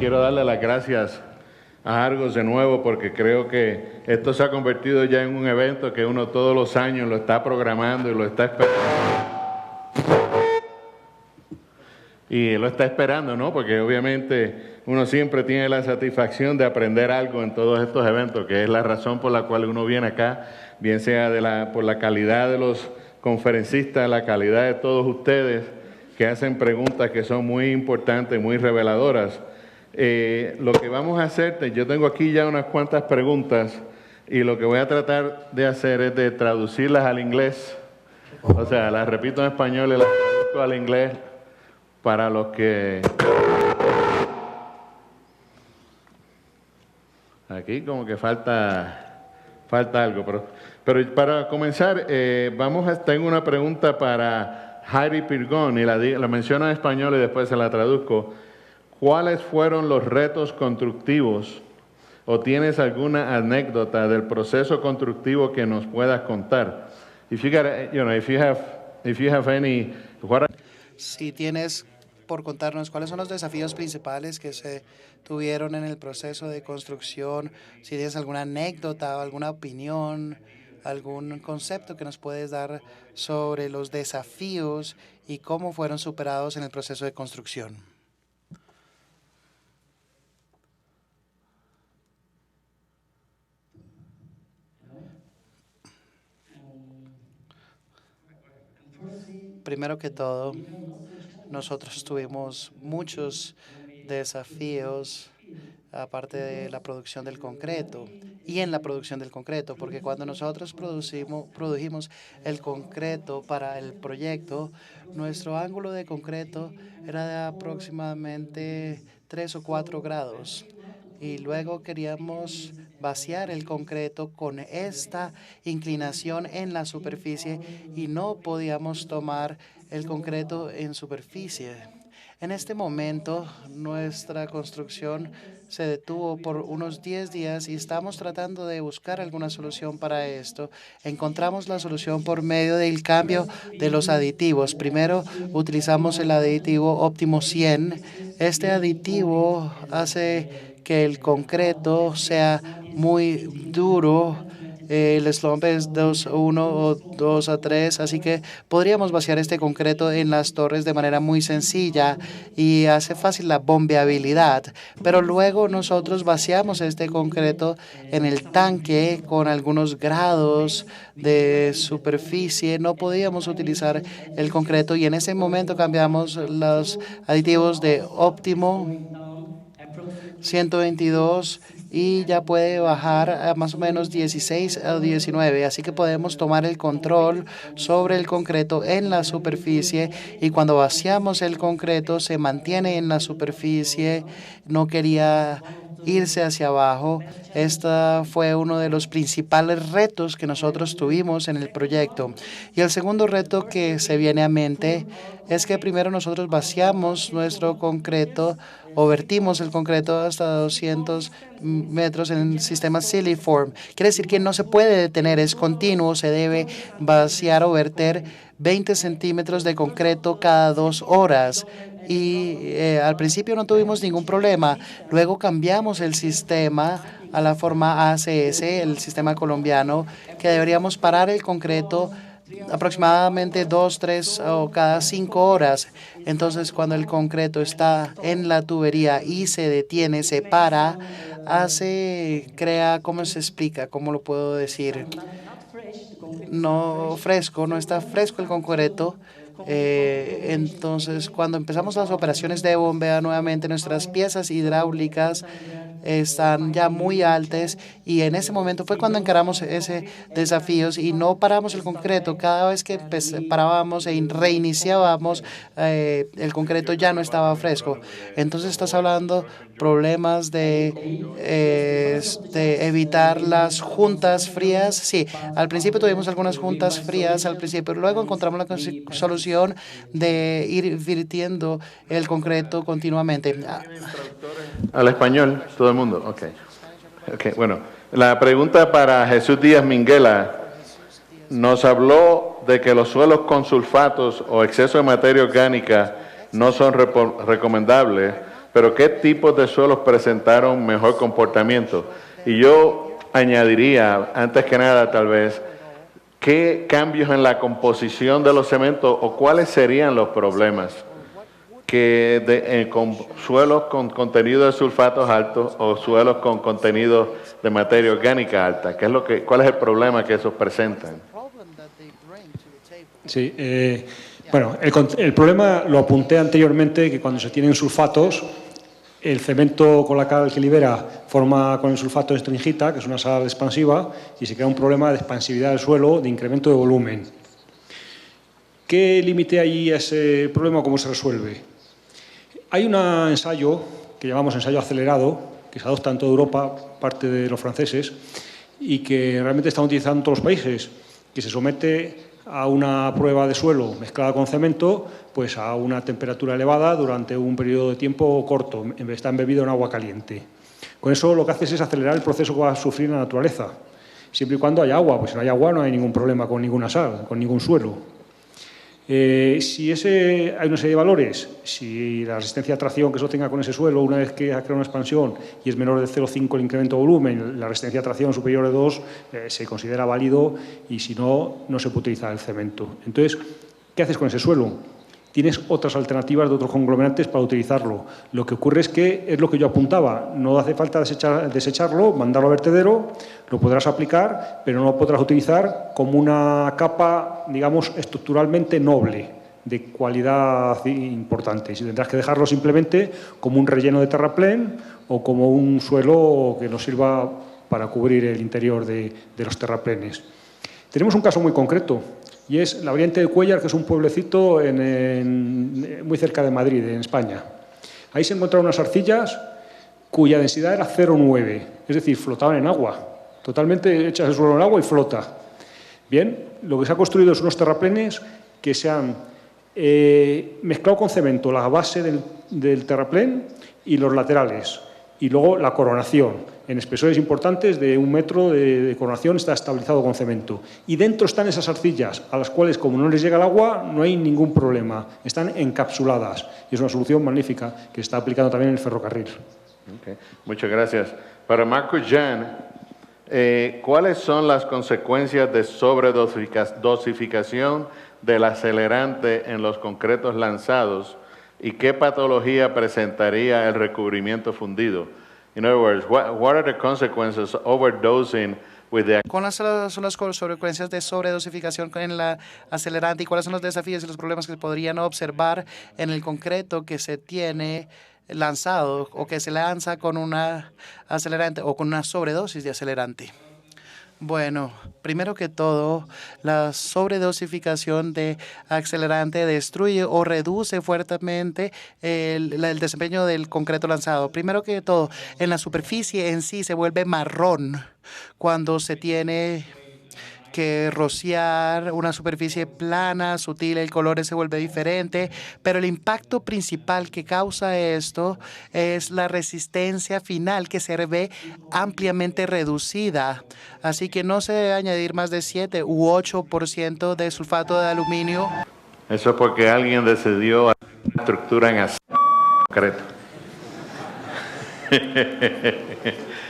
quiero darle las gracias a Argos de nuevo porque creo que esto se ha convertido ya en un evento que uno todos los años lo está programando y lo está esperando. Y lo está esperando, ¿no? Porque obviamente uno siempre tiene la satisfacción de aprender algo en todos estos eventos, que es la razón por la cual uno viene acá, bien sea por la calidad de los conferencistas, la calidad de todos ustedes que hacen preguntas que son muy importantes, muy reveladoras. Lo que vamos a hacer, yo tengo aquí ya unas cuantas preguntas y lo que voy a tratar de hacer es de traducirlas al inglés. O sea, las repito en español y las traduzco al inglés para los que... Aquí como que falta algo, pero para comenzar, tengo una pregunta para Heidi Pirgón y la menciono en español y después se la traduzco. ¿Cuáles fueron los retos constructivos o tienes alguna anécdota del proceso constructivo que nos puedas contar? If you have any, si tienes por contarnos cuáles son los desafíos principales que se tuvieron en el proceso de construcción, si tienes alguna anécdota o alguna opinión, algún concepto que nos puedes dar sobre los desafíos y cómo fueron superados en el proceso de construcción. Primero que todo, nosotros tuvimos muchos desafíos aparte de la producción del concreto y en la producción del concreto, porque cuando nosotros produjimos el concreto para el proyecto, nuestro ángulo de concreto era de aproximadamente 3 o 4 grados. Y luego queríamos vaciar el concreto con esta inclinación en la superficie y no podíamos tomar el concreto en superficie. En este momento, nuestra construcción se detuvo por unos 10 días y estamos tratando de buscar alguna solución para esto. Encontramos la solución por medio del cambio de los aditivos. Primero, utilizamos el aditivo Optimo 100. Este aditivo hace que el concreto sea muy duro. El slump es 2:1 o 2:3, así que podríamos vaciar este concreto en las torres de manera muy sencilla y hace fácil la bombeabilidad. Pero luego nosotros vaciamos este concreto en el tanque con algunos grados de superficie. No podíamos utilizar el concreto y en ese momento cambiamos los aditivos de Optimo 122 y ya puede bajar a más o menos 16 o 19. Así que podemos tomar el control sobre el concreto en la superficie y cuando vaciamos el concreto se mantiene en la superficie. No quería irse hacia abajo. Este fue uno de los principales retos que nosotros tuvimos en el proyecto. Y el segundo reto que se viene a mente es que primero nosotros vaciamos nuestro concreto o vertimos el concreto hasta 200 metros en el sistema Siliform. Quiere decir que no se puede detener, es continuo, se debe vaciar o verter 20 centímetros de concreto cada 2 horas. Y al principio no tuvimos ningún problema. Luego cambiamos el sistema a la forma ACS, el sistema colombiano, que deberíamos parar el concreto aproximadamente 2, 3 o cada 5 horas. Entonces, cuando el concreto está en la tubería y se detiene, se para, crea, ¿cómo se explica? ¿Cómo lo puedo decir? No está fresco el concreto. Entonces, cuando empezamos las operaciones de bombeo nuevamente, nuestras piezas hidráulicas están ya muy altas y en ese momento fue cuando encaramos ese desafío y no paramos el concreto. Cada vez que parábamos e reiniciábamos, el concreto ya no estaba fresco. Entonces estás hablando problemas de evitar las juntas frías. Sí, al principio tuvimos algunas juntas frías al principio, luego encontramos la solución de ir virtiendo el concreto continuamente. Al español, todo el mundo. Okay, bueno, la pregunta para Jesús Díaz Minguela. Nos habló de que los suelos con sulfatos o exceso de materia orgánica no son recomendables. pero ¿qué tipos de suelos presentaron mejor comportamiento? Y yo añadiría, antes que nada tal vez, ¿qué cambios en la composición de los cementos o cuáles serían los problemas con suelos con contenido de sulfatos altos o suelos con contenido de materia orgánica alta? ¿Cuál es el problema que esos presentan? Sí, bueno, el problema lo apunté anteriormente, que cuando se tienen sulfatos, el cemento con la cal que libera forma con el sulfato estringita, que es una sal expansiva, y se crea un problema de expansividad del suelo, de incremento de volumen. ¿Qué límite hay a ese problema? ¿Cómo se resuelve? Hay un ensayo que llamamos ensayo acelerado, que se adopta en toda Europa, parte de los franceses, y que realmente están utilizando en todos los países, que se somete a una prueba de suelo mezclada con cemento, pues a una temperatura elevada durante un periodo de tiempo corto, está embebido en agua caliente. Con eso lo que haces es acelerar el proceso que va a sufrir la naturaleza, siempre y cuando haya agua, pues si no hay agua no hay ningún problema con ninguna sal, con ningún suelo. Si hay una serie de valores, si la resistencia a tracción que eso tenga con ese suelo, una vez que ha creado una expansión y es menor de 0,5 el incremento de volumen, la resistencia a tracción superior de 2 se considera válido y si no, no se puede utilizar el cemento. Entonces, ¿qué haces con ese suelo? Tienes otras alternativas de otros conglomerantes para utilizarlo. Lo que ocurre es que es lo que yo apuntaba, no hace falta desecharlo, mandarlo a vertedero, lo podrás aplicar, pero no lo podrás utilizar como una capa, digamos, estructuralmente noble, de cualidad importante. Si tendrás que dejarlo simplemente como un relleno de terraplén o como un suelo que nos sirva para cubrir el interior de los terraplenes. Tenemos un caso muy concreto, y es la variante de Cuéllar, que es un pueblecito muy cerca de Madrid, en España. Ahí se encontraron unas arcillas cuya densidad era 0,9, es decir, flotaban en agua. Totalmente echas el suelo en agua y flota. Bien, lo que se ha construido son unos terraplenes que se han mezclado con cemento la base del terraplén y los laterales, y luego la coronación. En espesores importantes de 1 metro de coronación está estabilizado con cemento. Y dentro están esas arcillas, a las cuales, como no les llega el agua, no hay ningún problema. Están encapsuladas. Y es una solución magnífica que se está aplicando también en el ferrocarril. Okay. Muchas gracias. Para Marcus Jan, ¿cuáles son las consecuencias de sobredosificación del acelerante en los concretos lanzados y qué patología presentaría el recubrimiento fundido? In other words, what are the consequences of overdosing with the... ¿Cuáles son las consecuencias de sobredosificación en la acelerante y cuáles son los desafíos y los problemas que se podrían observar en el concreto que se tiene lanzado o que se lanza con una acelerante o con una sobredosis de acelerante? Bueno, primero que todo, la sobredosificación de acelerante destruye o reduce fuertemente el desempeño del concreto lanzado. Primero que todo, en la superficie en sí se vuelve marrón cuando se tiene que rociar una superficie plana, sutil, el color se vuelve diferente, pero el impacto principal que causa esto es la resistencia final que se ve ampliamente reducida. Así que no se debe añadir más de 7 u 8% de sulfato de aluminio. Eso es porque alguien decidió hacer una estructura en acero concreto.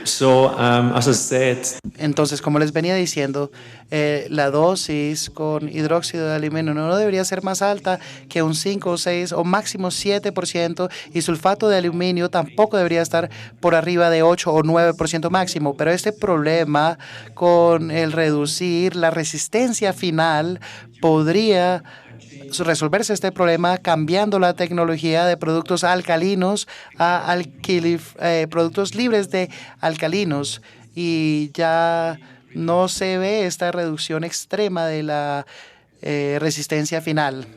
As I said, entonces, como les venía diciendo, la dosis con hidróxido de aluminio no debería ser más alta que un 5 o 6 o máximo 7% y sulfato de aluminio tampoco debería estar por arriba de 8 o 9% máximo. Pero este problema con el reducir la resistencia final podría resolverse este problema cambiando la tecnología de productos alcalinos a productos libres de alcalinos y ya no se ve esta reducción extrema de la resistencia final.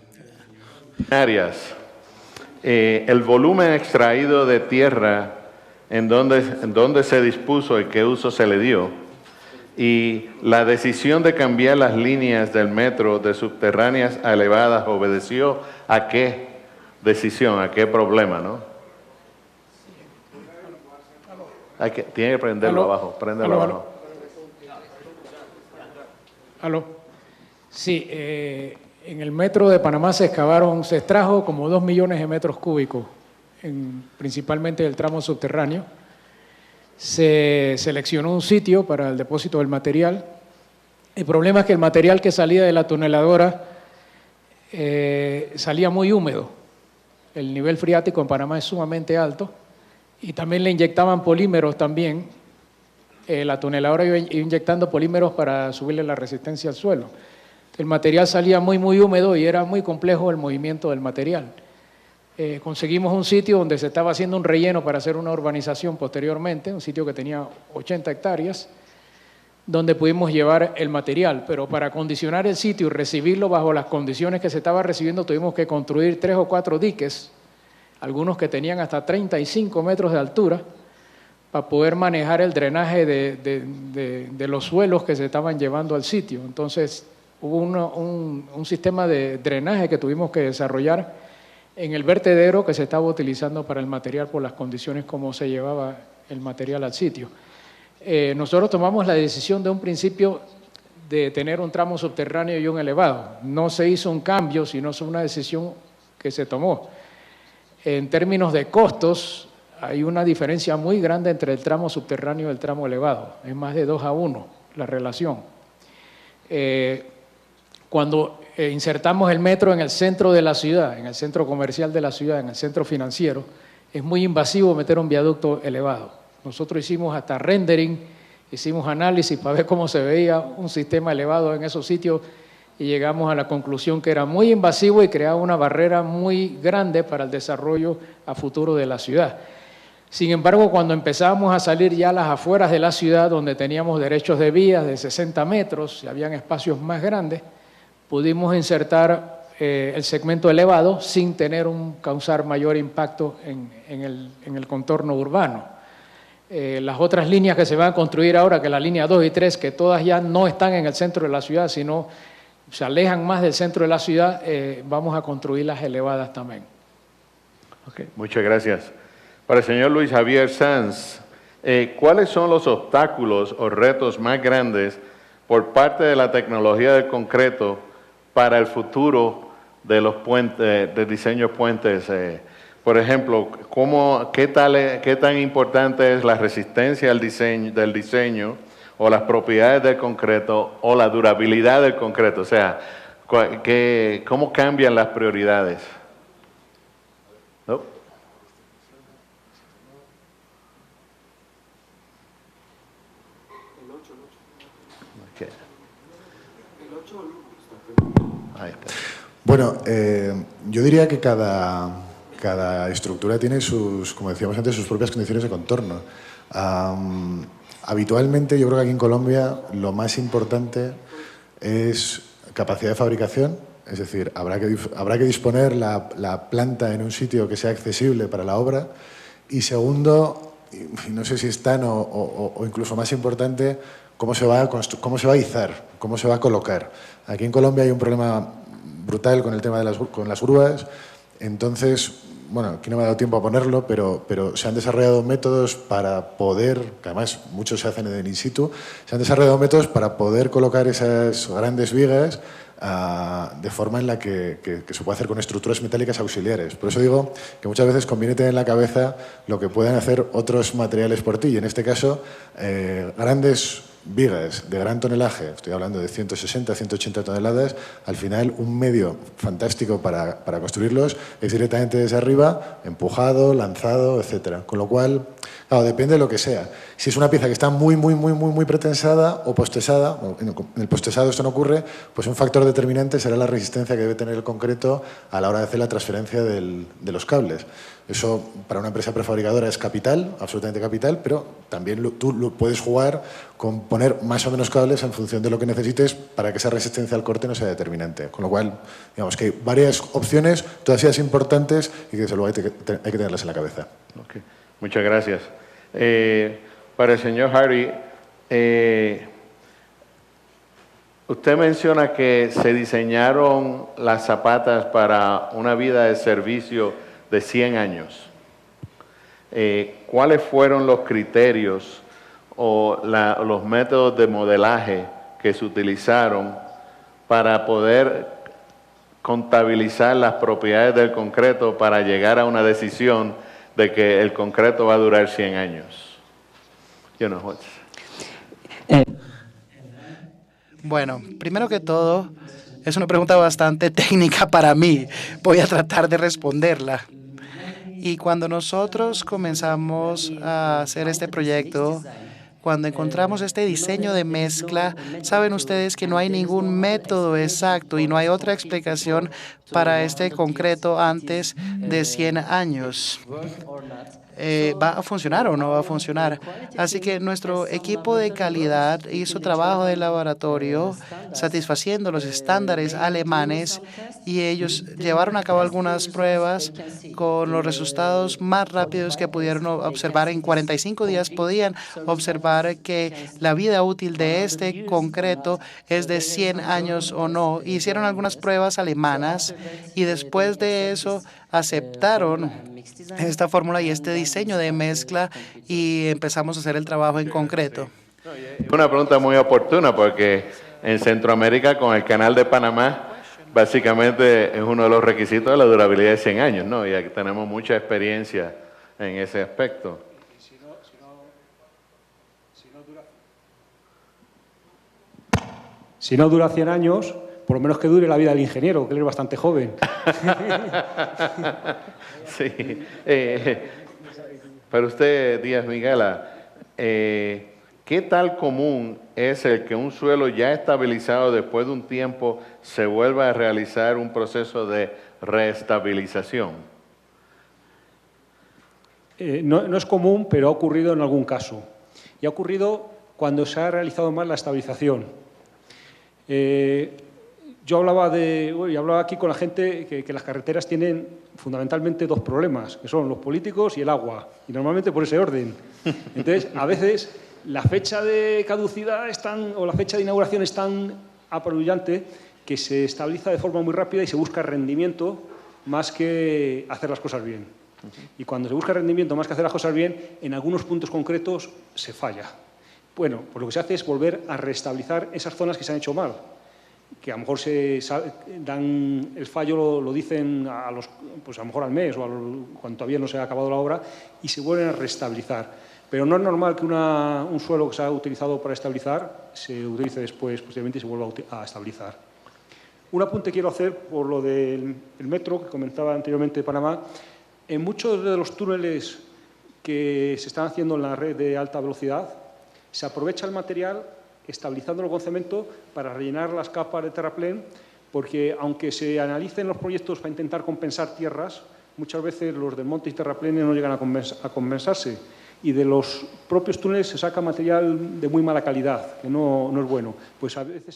El volumen extraído de tierra en donde se dispuso y qué uso se le dio y la decisión de cambiar las líneas del metro de subterráneas a elevadas obedeció a qué decisión, a qué problema, ¿no? Tiene que prenderlo abajo, préndelo abajo. ¿Aló? Sí, en el metro de Panamá se extrajo como 2 millones de metros cúbicos principalmente del tramo subterráneo. Se seleccionó un sitio para el depósito del material. El problema es que el material que salía de la tuneladora salía muy húmedo. El nivel freático en Panamá es sumamente alto y también le inyectaban polímeros también. La tuneladora iba inyectando polímeros para subirle la resistencia al suelo. El material salía muy húmedo y era muy complejo el movimiento del material. Conseguimos un sitio donde se estaba haciendo un relleno para hacer una urbanización posteriormente, un sitio que tenía 80 hectáreas, donde pudimos llevar el material, pero para acondicionar el sitio y recibirlo bajo las condiciones que se estaba recibiendo tuvimos que construir 3 o 4 diques, algunos que tenían hasta 35 metros de altura, para poder manejar el drenaje de los suelos que se estaban llevando al sitio. Entonces hubo un sistema de drenaje que tuvimos que desarrollar en el vertedero que se estaba utilizando para el material por las condiciones como se llevaba el material al sitio. Nosotros tomamos la decisión de un principio de tener un tramo subterráneo y un elevado. No se hizo un cambio, sino fue una decisión que se tomó. En términos de costos, hay una diferencia muy grande entre el tramo subterráneo y el tramo elevado. Es más de 2-1 la relación. Cuando insertamos el metro en el centro de la ciudad, en el centro comercial de la ciudad, en el centro financiero, es muy invasivo meter un viaducto elevado. Nosotros hicimos hasta rendering, hicimos análisis para ver cómo se veía un sistema elevado en esos sitios y llegamos a la conclusión que era muy invasivo y creaba una barrera muy grande para el desarrollo a futuro de la ciudad. Sin embargo, cuando empezábamos a salir ya a las afueras de la ciudad, donde teníamos derechos de vías de 60 metros y habían espacios más grandes, pudimos insertar el segmento elevado sin causar mayor impacto en el contorno urbano. Las otras líneas que se van a construir ahora, que la línea 2 y 3, que todas ya no están en el centro de la ciudad, sino se alejan más del centro de la ciudad, vamos a construirlas elevadas también. Okay, muchas gracias. Para el señor Luis Javier Sanz, ¿cuáles son los obstáculos o retos más grandes por parte de la tecnología del concreto para el futuro de los puentes, del diseño de puentes? Por ejemplo, ¿qué tan importante es la resistencia del diseño o las propiedades del concreto o la durabilidad del concreto? O sea, ¿cómo cambian las prioridades? ¿No? Okay. Ahí está. Bueno, yo diría que cada estructura tiene como decíamos antes, sus propias condiciones de contorno. Habitualmente, yo creo que aquí en Colombia lo más importante es capacidad de fabricación, es decir, habrá que disponer la planta en un sitio que sea accesible para la obra. Y segundo, y no sé si es tan o incluso más importante, cómo se va a izar, cómo se va a colocar. Aquí en Colombia hay un problema brutal con el tema de con las grúas. Entonces, bueno, aquí no me ha dado tiempo a ponerlo, pero se han desarrollado métodos para poder, que además muchos se hacen en el in situ, se han desarrollado métodos para poder colocar esas grandes vigas de forma en la que se puede hacer con estructuras metálicas auxiliares. Por eso digo que muchas veces conviene tener en la cabeza lo que pueden hacer otros materiales por ti. Y en este caso, grandes vigas de gran tonelaje, estoy hablando de 160, 180 toneladas, al final un medio fantástico para construirlos es directamente desde arriba, empujado, lanzado, etcétera. Con lo cual, claro, depende de lo que sea. Si es una pieza que está muy pretensada o postesada, en el postesado esto no ocurre, pues un factor determinante será la resistencia que debe tener el concreto a la hora de hacer la transferencia de los cables. Eso para una empresa prefabricadora es capital, absolutamente capital, pero también tú lo puedes jugar con poner más o menos cables en función de lo que necesites para que esa resistencia al corte no sea determinante. Con lo cual, digamos que hay varias opciones, todas ellas importantes y que desde luego hay que tenerlas en la cabeza. Okay. Muchas gracias. Para el señor Hardy, usted menciona que se diseñaron las zapatas para una vida de servicio de 100 años. ¿Cuáles fueron los criterios o los métodos de modelaje que se utilizaron para poder contabilizar las propiedades del concreto para llegar a una decisión de que el concreto va a durar 100 años? You know, Bueno, primero que todo, es una pregunta bastante técnica para mí. Voy a tratar de responderla. Y cuando nosotros comenzamos a hacer este proyecto, cuando encontramos este diseño de mezcla, saben ustedes que no hay ningún método exacto y no hay otra explicación para este concreto antes de 100 años. ¿Va a funcionar o no va a funcionar? Así que nuestro equipo de calidad hizo trabajo de laboratorio satisfaciendo los estándares alemanes y ellos llevaron a cabo algunas pruebas con los resultados más rápidos que pudieron observar. En 45 días podían observar que la vida útil de este concreto es de 100 años o no. Hicieron algunas pruebas alemanas y después de eso aceptaron esta fórmula y este diseño de mezcla y empezamos a hacer el trabajo en concreto. una pregunta muy oportuna porque en Centroamérica con el Canal de Panamá básicamente es uno de los requisitos de la durabilidad de 100 años, ¿no? Y aquí tenemos mucha experiencia en ese aspecto. Si no dura 100 años, por lo menos que dure la vida del ingeniero, que él es bastante joven. Sí. Para usted, Díaz Miguela, ¿qué tal común es el que un suelo ya estabilizado después de un tiempo se vuelva a realizar un proceso de reestabilización? No es común, pero ha ocurrido en algún caso. Y ha ocurrido cuando se ha realizado mal la estabilización. Yo hablaba aquí con la gente que las carreteras tienen fundamentalmente dos problemas, que son los políticos y el agua, y normalmente por ese orden. Entonces, a veces la fecha de caducidad o la fecha de inauguración es tan apabullante que se estabiliza de forma muy rápida y se busca rendimiento más que hacer las cosas bien. Y cuando se busca rendimiento más que hacer las cosas bien, en algunos puntos concretos se falla. Bueno, pues lo que se hace es volver a reestabilizar esas zonas que se han hecho mal, que a lo mejor dan el fallo, lo dicen pues a lo mejor al mes o cuando todavía no se ha acabado la obra y se vuelven a reestabilizar. Pero no es normal que un suelo que se ha utilizado para estabilizar se utilice después, posteriormente, y se vuelva a estabilizar. Un apunte quiero hacer por lo del metro que comentaba anteriormente de Panamá. En muchos de los túneles que se están haciendo en la red de alta velocidad, se aprovecha el material estabilizándolo con cemento para rellenar las capas de terraplén, porque aunque se analicen los proyectos para intentar compensar tierras, muchas veces los desmontes y terraplenes no llegan a compensarse. Y de los propios túneles se saca material de muy mala calidad, que no es bueno. Pues a veces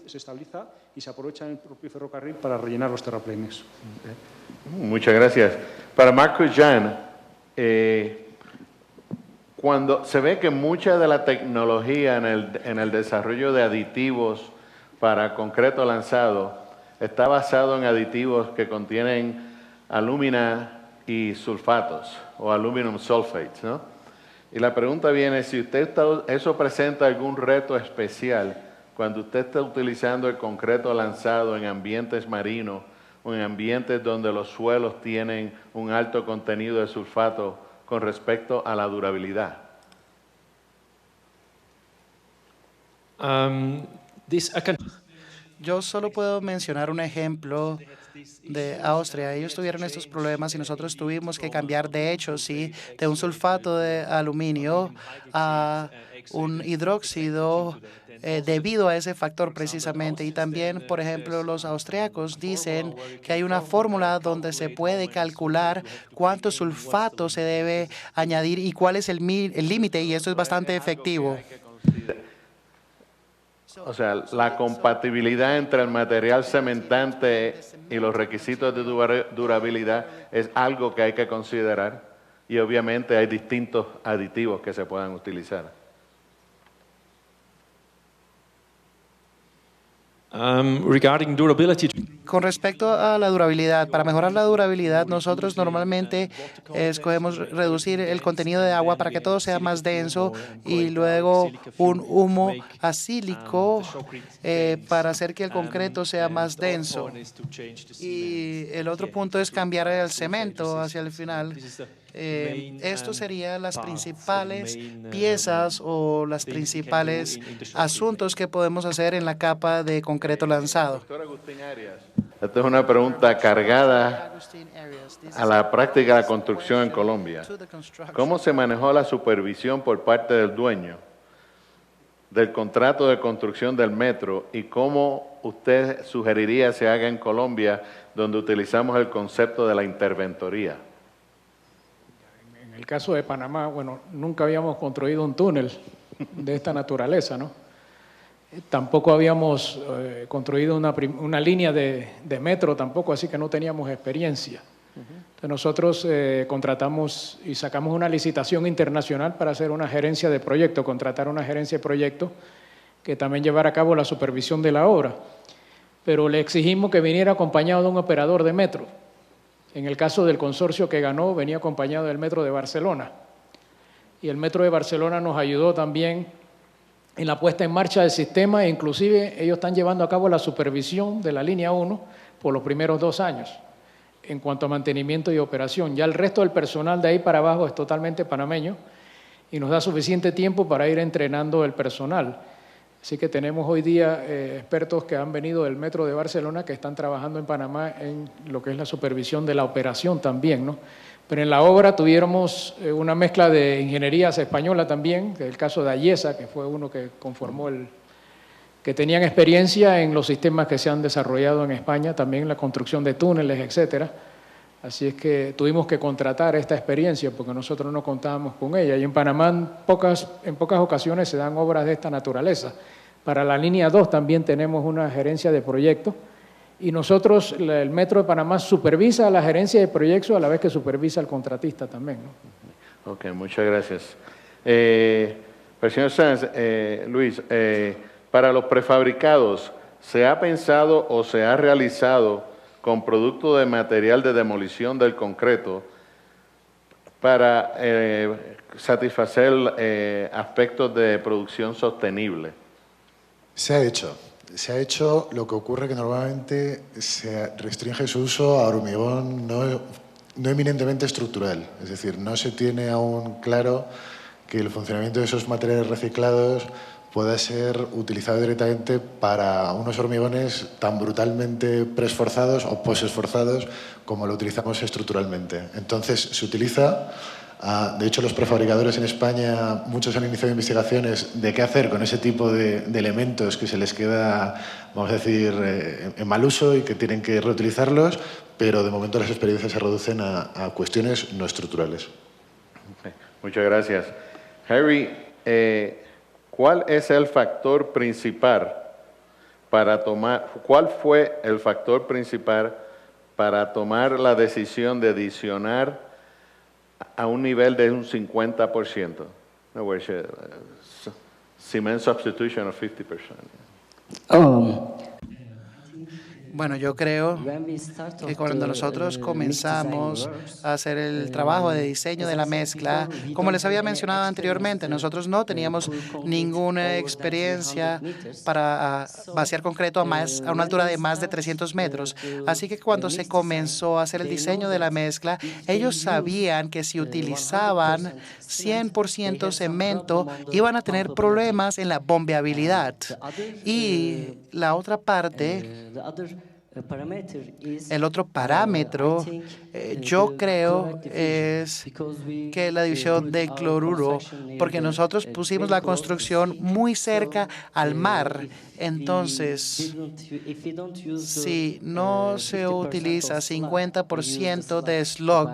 se estabiliza y se aprovecha en el propio ferrocarril para rellenar los terraplenes. Muchas gracias. Para Marcus Jan, cuando se ve que mucha de la tecnología en el desarrollo de aditivos para concreto lanzado está basado en aditivos que contienen alúmina y sulfatos o aluminum sulfates, ¿no? Y la pregunta viene, si eso presenta algún reto especial cuando usted está utilizando el concreto lanzado en ambientes marinos o en ambientes donde los suelos tienen un alto contenido de sulfato con respecto a la durabilidad. Yo solo puedo mencionar un ejemplo de Austria. Ellos tuvieron estos problemas y nosotros tuvimos que cambiar, de hecho, sí, de un sulfato de aluminio a un hidróxido debido a ese factor precisamente. Y también, por ejemplo, los austriacos dicen que hay una fórmula donde se puede calcular cuánto sulfato se debe añadir y cuál es el límite, y esto es bastante efectivo. O sea, la compatibilidad entre el material cementante y los requisitos de durabilidad es algo que hay que considerar y obviamente hay distintos aditivos que se puedan utilizar. Regarding durability. Con respecto a la durabilidad, para mejorar la durabilidad, nosotros normalmente escogemos reducir el contenido de agua para que todo sea más denso y luego un humo acílico para hacer que el concreto sea más denso. Y el otro punto es cambiar el cemento hacia el final. Esto serían las principales piezas o las principales asuntos que podemos hacer en la capa de concreto lanzado. Doctor Agustín Arias, esta es una pregunta cargada a la práctica de la construcción en Colombia. ¿Cómo se manejó la supervisión por parte del dueño del contrato de construcción del metro y cómo usted sugeriría se haga en Colombia, donde utilizamos el concepto de la interventoría? En el caso de Panamá, bueno, nunca habíamos construido un túnel de esta naturaleza, ¿no? Tampoco habíamos construido una línea de metro tampoco, así que no teníamos experiencia. Entonces nosotros contratamos y sacamos una licitación internacional para hacer una gerencia de proyecto, contratar una gerencia de proyecto que también llevara a cabo la supervisión de la obra. Pero le exigimos que viniera acompañado de un operador de metro. En el caso del consorcio que ganó, venía acompañado del Metro de Barcelona. Y el Metro de Barcelona nos ayudó también en la puesta en marcha del sistema e inclusive ellos están llevando a cabo la supervisión de la línea 1 por los primeros 2 años en cuanto a mantenimiento y operación. Ya el resto del personal de ahí para abajo es totalmente panameño y nos da suficiente tiempo para ir entrenando el personal. Así que tenemos hoy día expertos que han venido del Metro de Barcelona que están trabajando en Panamá en lo que es la supervisión de la operación también, ¿no? Pero en la obra tuviéramos una mezcla de ingenierías española también, que es el caso de Ayesa, que fue uno que conformó que tenían experiencia en los sistemas que se han desarrollado en España, también en la construcción de túneles, etcétera. Así es que tuvimos que contratar esta experiencia porque nosotros no contábamos con ella. Y en Panamá en pocas ocasiones se dan obras de esta naturaleza. Para la línea 2 también tenemos una gerencia de proyectos y nosotros, el Metro de Panamá, supervisa a la gerencia de proyectos a la vez que supervisa al contratista también, ¿no? Ok, muchas gracias. Pero señor Sanz, Luis, para los prefabricados, ¿se ha pensado o se ha realizado con producto de material de demolición del concreto para satisfacer aspectos de producción sostenible? Se ha hecho. Se ha hecho, lo que ocurre que normalmente se restringe su uso a hormigón no eminentemente estructural. Es decir, no se tiene aún claro que el funcionamiento de esos materiales reciclados pueda ser utilizado directamente para unos hormigones tan brutalmente preesforzados o posesforzados como lo utilizamos estructuralmente. Entonces, se utiliza. De hecho, los prefabricadores en España, muchos han iniciado investigaciones de qué hacer con ese tipo de elementos que se les queda, vamos a decir, en mal uso y que tienen que reutilizarlos, pero de momento las experiencias se reducen a cuestiones no estructurales. Okay. Muchas gracias. Harry, ¿cuál es el factor principal cuál fue el factor principal para tomar la decisión de adicionar a un nivel de un 50%? No, cement substitution of 50%. Bueno, yo creo que cuando nosotros comenzamos a hacer el trabajo de diseño de la mezcla, como les había mencionado anteriormente, nosotros no teníamos ninguna experiencia para vaciar concreto a una altura de más de 300 metros. Así que cuando se comenzó a hacer el diseño de la mezcla, ellos sabían que si utilizaban 100% cemento, iban a tener problemas en la bombeabilidad. Y la otra parte, el otro parámetro, yo creo, es que la división de cloruro, porque nosotros pusimos la construcción muy cerca al mar. Entonces, si no se utiliza 50% de slug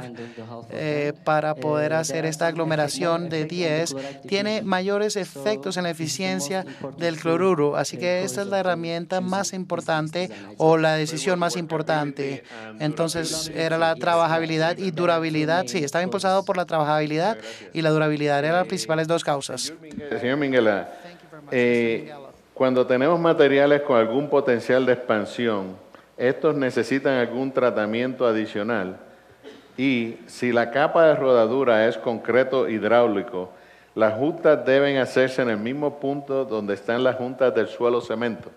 para poder hacer esta aglomeración de 10, tiene mayores efectos en la eficiencia del cloruro. Así que esta es la herramienta más importante o la decisión más importante. Entonces, era la trabajabilidad y durabilidad. Sí, estaba impulsado por la trabajabilidad y la durabilidad. Eran las principales dos causas. Señor Minguela, cuando tenemos materiales con algún potencial de expansión, estos necesitan algún tratamiento adicional y si la capa de rodadura es concreto hidráulico, las juntas deben hacerse en el mismo punto donde están las juntas del suelo cemento.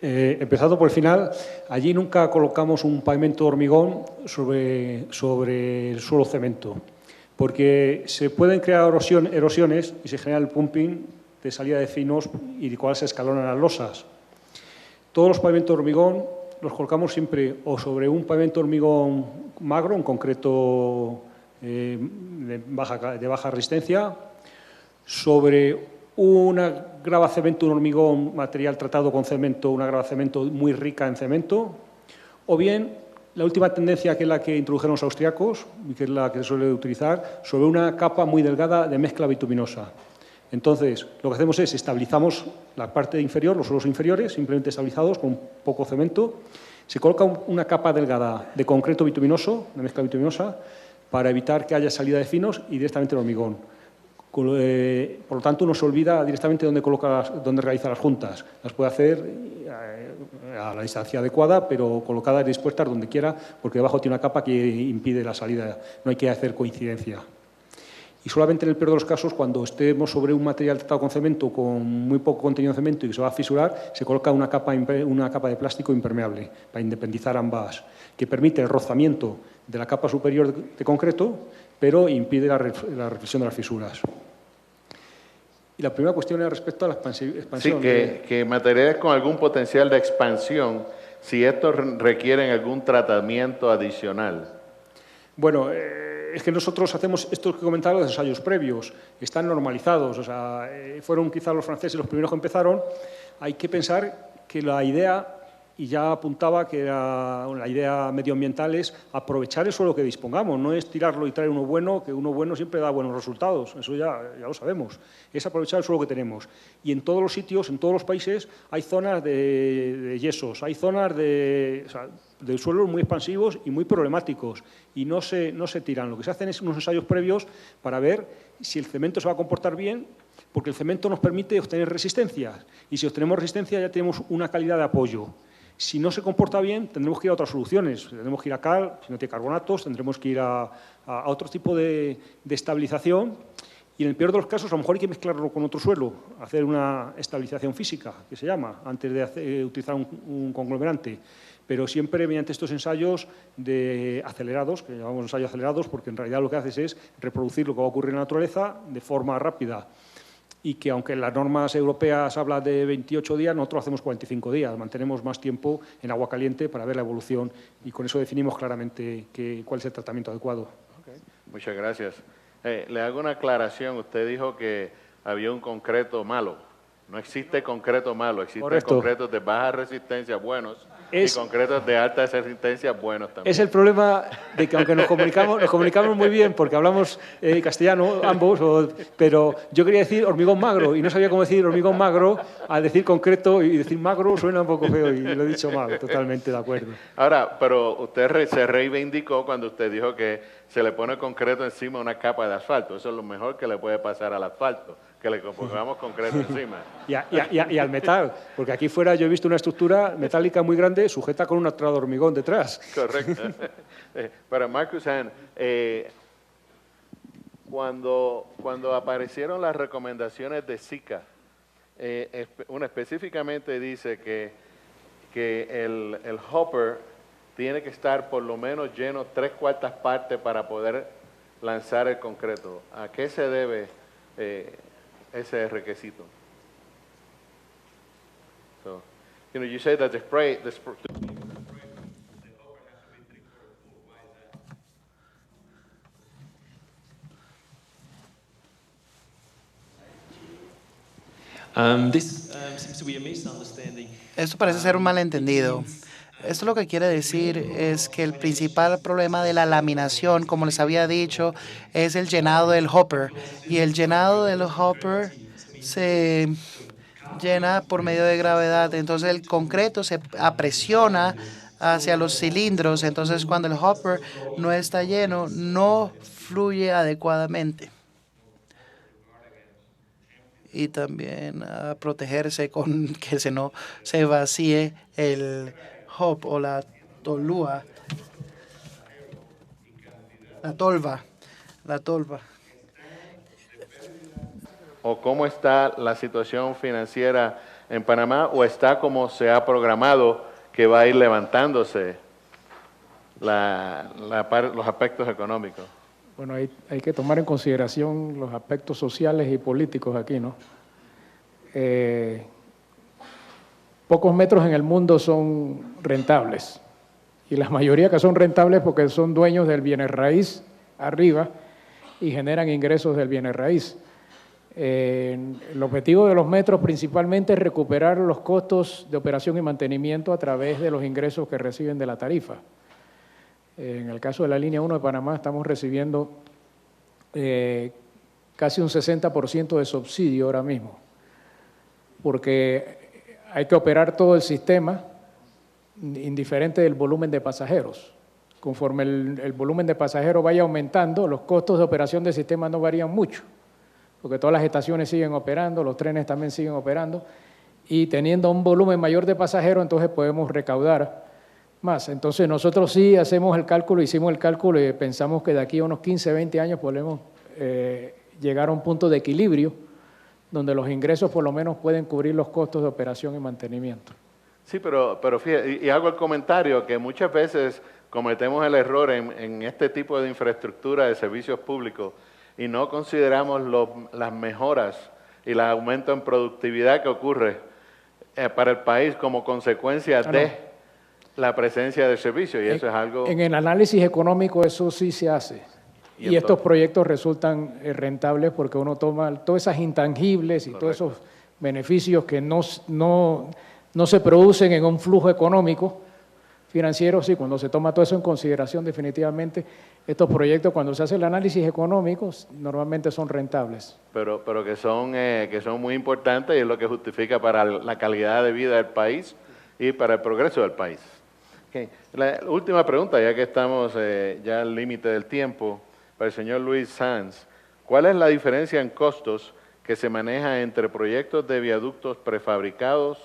Empezando por el final, allí nunca colocamos un pavimento de hormigón sobre el suelo cemento, porque se pueden crear erosiones y se genera el pumping de salida de finos y de cual se escalonan las losas. Todos los pavimentos de hormigón los colocamos siempre o sobre un pavimento de hormigón magro, en concreto de baja resistencia, sobre una grava cemento, un hormigón material tratado con cemento, una grava cemento muy rica en cemento, o bien la última tendencia, que es la que introdujeron los austriacos y que es la que se suele utilizar, sobre una capa muy delgada de mezcla bituminosa. Entonces, lo que hacemos es estabilizamos la parte inferior, los suelos inferiores, simplemente estabilizados con poco cemento. Se coloca una capa delgada de concreto bituminoso, de mezcla bituminosa, para evitar que haya salida de finos y directamente el hormigón. Por lo tanto, uno se olvida directamente dónde realiza las juntas. Las puede hacer a la distancia adecuada, pero colocadas y dispuestas donde quiera, porque debajo tiene una capa que impide la salida. No hay que hacer coincidencia. Y solamente en el peor de los casos, cuando estemos sobre un material tratado con cemento, con muy poco contenido de cemento y que se va a fisurar, se coloca una capa de plástico impermeable para independizar ambas, que permite el rozamiento de la capa superior de concreto, pero impide la reflexión de las fisuras. Y la primera cuestión era respecto a la expansión. Sí, que materiales con algún potencial de expansión, si estos requieren algún tratamiento adicional. Bueno, es que nosotros hacemos estos que comentaba, los ensayos previos, están normalizados, o sea, fueron quizás los franceses los primeros que empezaron. Hay que pensar que la idea, y ya apuntaba que la idea medioambiental es aprovechar el suelo que dispongamos, no es tirarlo y traer uno bueno, que uno bueno siempre da buenos resultados, eso ya lo sabemos, es aprovechar el suelo que tenemos. Y en todos los sitios, en todos los países, hay zonas de yesos, hay zonas de suelos muy expansivos y muy problemáticos, y no se tiran. Lo que se hacen es unos ensayos previos para ver si el cemento se va a comportar bien, porque el cemento nos permite obtener resistencia, y si obtenemos resistencia ya tenemos una calidad de apoyo. Si no se comporta bien, tendremos que ir a otras soluciones. Tendremos que ir a cal, si no tiene carbonatos, tendremos que ir a otro tipo de estabilización. Y en el peor de los casos, a lo mejor hay que mezclarlo con otro suelo, hacer una estabilización física, que se llama, antes de utilizar un conglomerante. Pero siempre mediante estos ensayos acelerados, que llamamos ensayos acelerados, porque en realidad lo que haces es reproducir lo que va a ocurrir en la naturaleza de forma rápida. Y que aunque en las normas europeas habla de 28 días, nosotros hacemos 45 días. Mantenemos más tiempo en agua caliente para ver la evolución y con eso definimos claramente cuál es el tratamiento adecuado. Okay. Muchas gracias. Le hago una aclaración. Usted dijo que había un concreto malo. No existe concreto malo, existen concretos de baja resistencia buenos y concretos de alta resistencia buenos también. Es el problema de que aunque nos comunicamos muy bien porque hablamos castellano ambos, pero yo quería decir hormigón magro y no sabía cómo decir hormigón magro al decir concreto, y decir magro suena un poco feo y lo he dicho mal, totalmente de acuerdo. Ahora, pero usted se reivindicó cuando usted dijo que se le pone concreto encima de una capa de asfalto. Eso es lo mejor que le puede pasar al asfalto, que le pongamos concreto encima. Y al metal, porque aquí fuera yo he visto una estructura metálica muy grande sujeta con una traba de hormigón detrás. Correcto. Pero Marcus Hahn, cuando aparecieron las recomendaciones de SICA, uno específicamente dice que el hopper tiene que estar por lo menos lleno 3/4 partes para poder lanzar el concreto. ¿A qué se debe ese requisito? So, you say that the spray This seems to be a misunderstanding. Esto parece ser un malentendido. Esto lo que quiere decir es que el principal problema de la laminación, como les había dicho, es el llenado del hopper. Y el llenado del hopper se llena por medio de gravedad. Entonces el concreto se apresiona hacia los cilindros. Entonces cuando el hopper no está lleno, no fluye adecuadamente. y también a protegerse con que no se vacíe el hub o la tolva. ¿O cómo está la situación financiera en Panamá o está como se ha programado que va a ir levantándose los aspectos económicos? Bueno, hay que tomar en consideración los aspectos sociales y políticos aquí, ¿no? Pocos metros en el mundo son rentables y la mayoría que son rentables porque son dueños del bienes raíz arriba y generan ingresos del bienes raíz. El objetivo de los metros principalmente es recuperar los costos de operación y mantenimiento a través de los ingresos que reciben de la tarifa. En el caso de la línea 1 de Panamá estamos recibiendo casi un 60% de subsidio ahora mismo, porque hay que operar todo el sistema indiferente del volumen de pasajeros. Conforme el volumen de pasajeros vaya aumentando, los costos de operación del sistema no varían mucho, porque todas las estaciones siguen operando, los trenes también siguen operando, y teniendo un volumen mayor de pasajeros, entonces podemos recaudar más. Entonces nosotros sí hicimos el cálculo y pensamos que de aquí a unos 15, 20 años podemos llegar a un punto de equilibrio donde los ingresos por lo menos pueden cubrir los costos de operación y mantenimiento. Sí, pero fíjate, y hago el comentario que muchas veces cometemos el error en este tipo de infraestructura de servicios públicos y no consideramos las mejoras y el aumento en productividad que ocurre para el país como consecuencia de la presencia del servicio, y eso es algo... En el análisis económico eso sí se hace, y estos proyectos resultan rentables porque uno toma todas esas intangibles y todos esos beneficios que no se producen en un flujo económico financiero, sí, cuando se toma todo eso en consideración, definitivamente estos proyectos, cuando se hace el análisis económico, normalmente son rentables. Pero que son muy importantes y es lo que justifica para la calidad de vida del país y para el progreso del país. Okay. La última pregunta, ya que estamos ya al límite del tiempo, para el señor Luis Sanz. ¿Cuál es la diferencia en costos que se maneja entre proyectos de viaductos prefabricados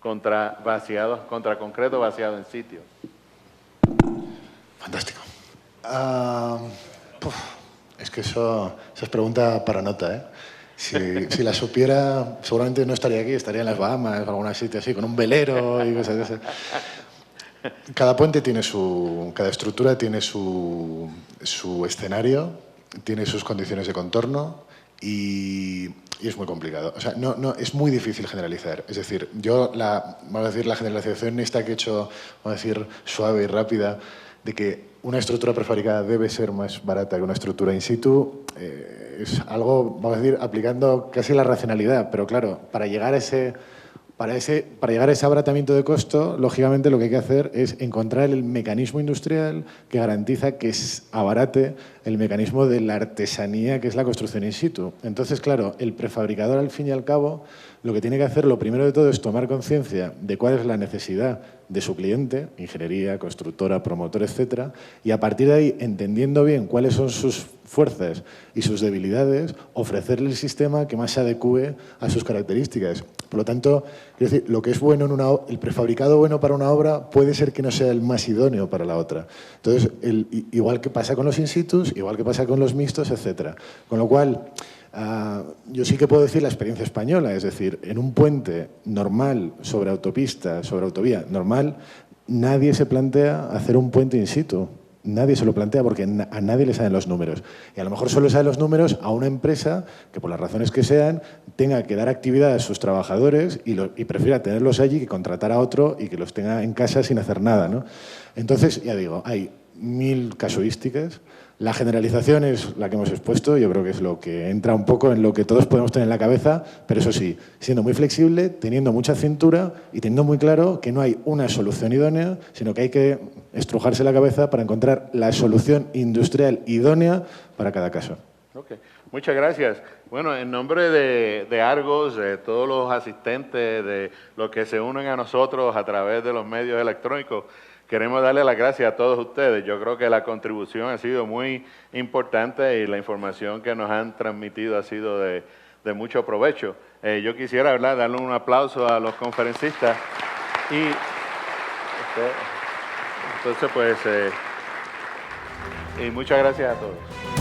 contra concreto vaciado en sitio? Fantástico. Es que eso es pregunta para nota, ¿eh? Si la supiera, seguramente no estaría aquí, estaría en las Bahamas o algún sitio así, con un velero y cosas de esas. Cada puente tiene cada estructura tiene su escenario, tiene sus condiciones de contorno y es muy complicado. O sea, no, es muy difícil generalizar. Es decir, vamos a decir, la generalización esta que he hecho, vamos a decir, suave y rápida, de que una estructura prefabricada debe ser más barata que una estructura in situ, es algo, vamos a decir, aplicando casi la racionalidad. Pero claro, para llegar a ese abaratamiento de costo, lógicamente lo que hay que hacer es encontrar el mecanismo industrial que garantiza que abarate el mecanismo de la artesanía que es la construcción in situ. Entonces, claro, el prefabricador al fin y al cabo lo que tiene que hacer, lo primero de todo, es tomar conciencia de cuál es la necesidad de su cliente, ingeniería, constructora, promotor, etcétera, y a partir de ahí, entendiendo bien cuáles son sus fuerzas y sus debilidades, ofrecerle el sistema que más se adecue a sus características. Por lo tanto, quiero decir, lo que es bueno el prefabricado bueno para una obra puede ser que no sea el más idóneo para la otra. Entonces, igual que pasa con los in situs, igual que pasa con los mixtos, etcétera. Con lo cual, yo sí que puedo decir la experiencia española, es decir, en un puente normal sobre autopista, sobre autovía normal, nadie se plantea hacer un puente in situ. Nadie se lo plantea porque a nadie le salen los números. Y a lo mejor solo salen los números a una empresa que, por las razones que sean, tenga que dar actividad a sus trabajadores y prefiera tenerlos allí que contratar a otro y que los tenga en casa sin hacer nada, ¿no? Entonces, ya digo, hay 1000 casuísticas. La generalización es la que hemos expuesto, yo creo que es lo que entra un poco en lo que todos podemos tener en la cabeza, pero eso sí, siendo muy flexible, teniendo mucha cintura y teniendo muy claro que no hay una solución idónea, sino que hay que estrujarse la cabeza para encontrar la solución industrial idónea para cada caso. Okay. Muchas gracias. Bueno, en nombre de Argos, de todos los asistentes, de los que se unen a nosotros a través de los medios electrónicos, queremos darle las gracias a todos ustedes. Yo creo que la contribución ha sido muy importante y la información que nos han transmitido ha sido de mucho provecho. Yo quisiera, ¿verdad?, darle un aplauso a los conferencistas y entonces pues y muchas gracias a todos.